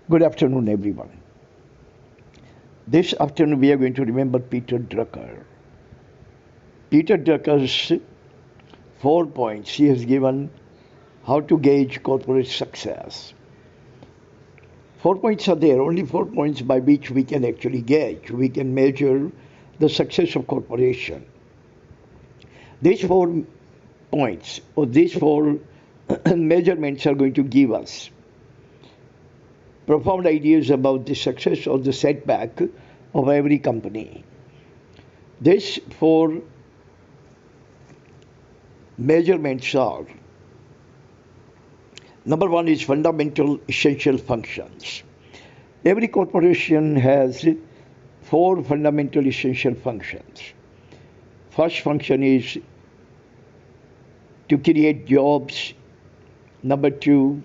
Good afternoon, everyone. This afternoon, we are going to remember Peter Drucker. Peter Drucker's 4 points he has given how to gauge corporate success. 4 points are there, only 4 points by which we can actually gauge, we can measure the success of corporation. These 4 points or these four measurements are going to give us profound ideas about the success or the setback of every company. These four measurements are: number one is fundamental essential functions. Every corporation has four fundamental essential functions. First function is to create jobs. Number two,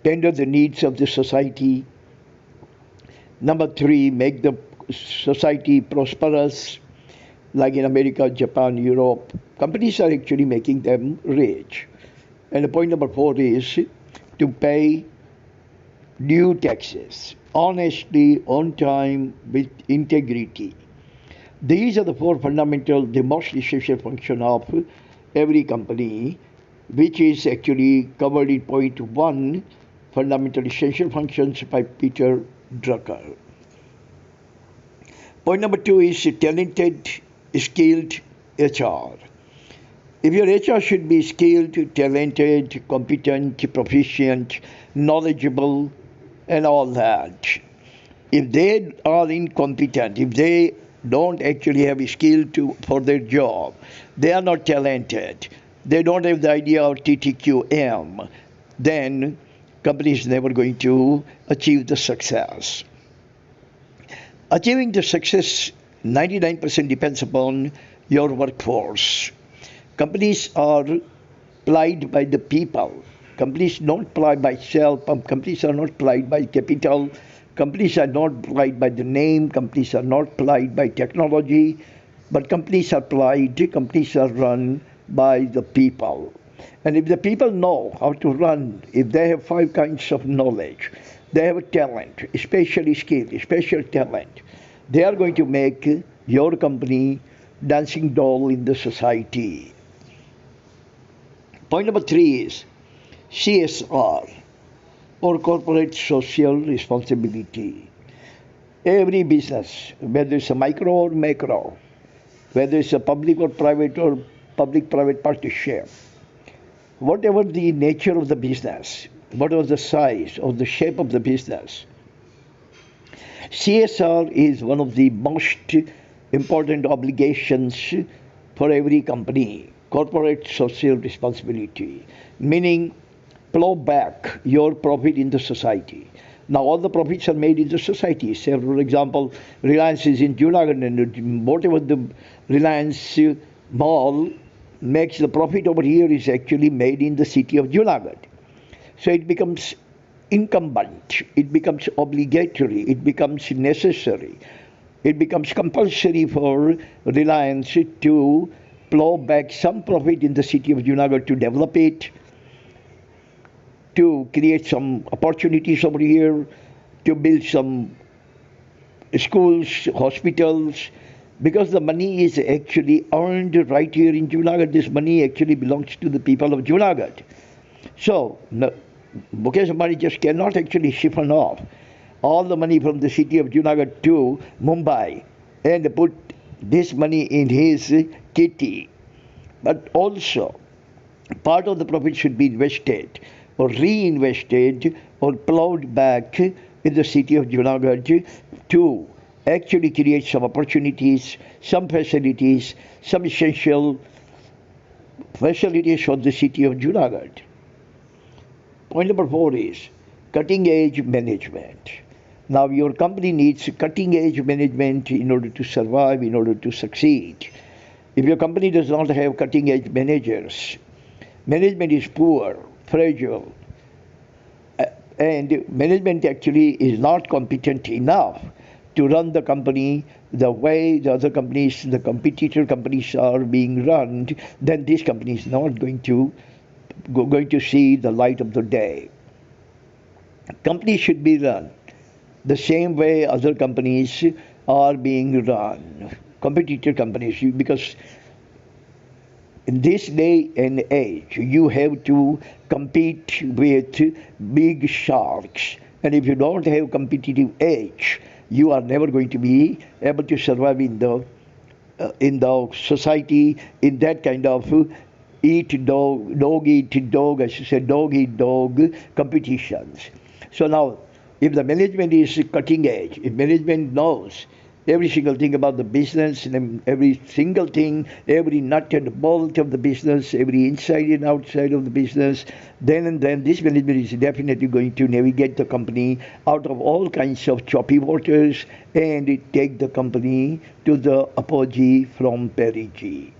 tender the needs of the society. Number three, make the society prosperous, like in America, Japan, Europe. Companies are actually making them rich. And the point number four is to pay due taxes honestly, on time, with integrity. These are the four fundamental, the most essential function of every company, which is actually covered in point one, fundamental essential functions by Peter Drucker. Point number two is talented, skilled HR. If your HR should be skilled, talented, competent, proficient, knowledgeable, and all that. If they are incompetent, if they don't actually have a skill for their job, they are not talented, they don't have the idea of TTQM, then company is never going to achieve the success. Achieving the success 99% depends upon your workforce. Companies are plied by the people. Companies not plied by self. Companies are not plied by capital. Companies are not plied by the name. Companies are not plied by technology. But companies are plied. Companies are run by the people. And if the people know how to run, if they have five kinds of knowledge, they have a talent, especially skill, special talent, they are going to make your company dancing doll in the society. Point number three is CSR, or corporate social responsibility. Every business, whether it's a micro or macro, whether it's a public or public-private partnership, whatever the nature of the business, whatever the size or the shape of the business, CSR is one of the most important obligations for every company. Corporate social responsibility, meaning plow back your profit in the society. Now all the profits are made in the society. Say, for example, Reliance is in Junagadh, and whatever the Reliance mall makes the profit over here is actually made in the city of Junagadh. So it becomes incumbent, it becomes obligatory, it becomes necessary, it becomes compulsory for Reliance to plow back some profit in the city of Junagadh to develop it, to create some opportunities over here, to build some schools, hospitals, because the money is actually earned right here in Junagadh. This money actually belongs to the people of Junagadh. So, Mukesh Ambani just cannot actually siphon off all the money from the city of Junagadh to Mumbai and put this money in his kitty. But also, part of the profit should be invested or reinvested or plowed back in the city of Junagadh to actually create some opportunities, some facilities, some essential facilities for the city of Junagadh. Point number four is cutting edge management. Now, your company needs cutting edge management in order to survive, in order to succeed. If your company does not have cutting edge managers, management is poor, fragile, and management actually is not competent enough to run the company the way the other companies, the competitor companies are being run, then this company is not going to see the light of the day. Companies should be run the same way other companies are being run, competitor companies, because in this day and age, you have to compete with big sharks. And if you don't have competitive edge, you are never going to be able to survive in the society in that kind of dog eat dog, as you said, dog eat dog competitions. So now, if the management is cutting edge, if management knows every single thing about the business and every single thing, every nut and bolt of the business, every inside and outside of the business, then and then this management is definitely going to navigate the company out of all kinds of choppy waters and take the company to the apogee from perigee.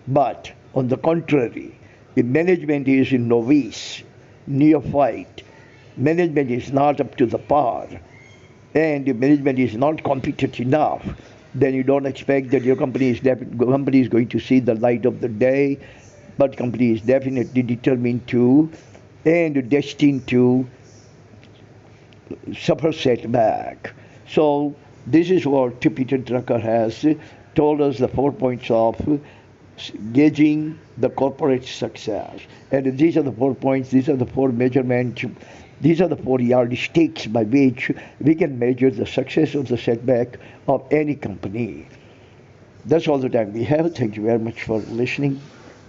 But on the contrary, if management is a novice, neophyte, management is not up to the par, and if management is not competent enough, then you don't expect that your company is going to see the light of the day. But company is definitely determined to and destined to suffer setback. So this is what Peter Drucker has told us, the 4 points of gauging the corporate success. And these are the 4 points, these are the four measurements, these are the four yardsticks by which we can measure the success or the setback of any company. That's all the time we have. Thank you very much for listening.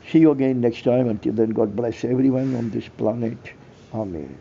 See you again next time. Until then, God bless everyone on this planet. Amen.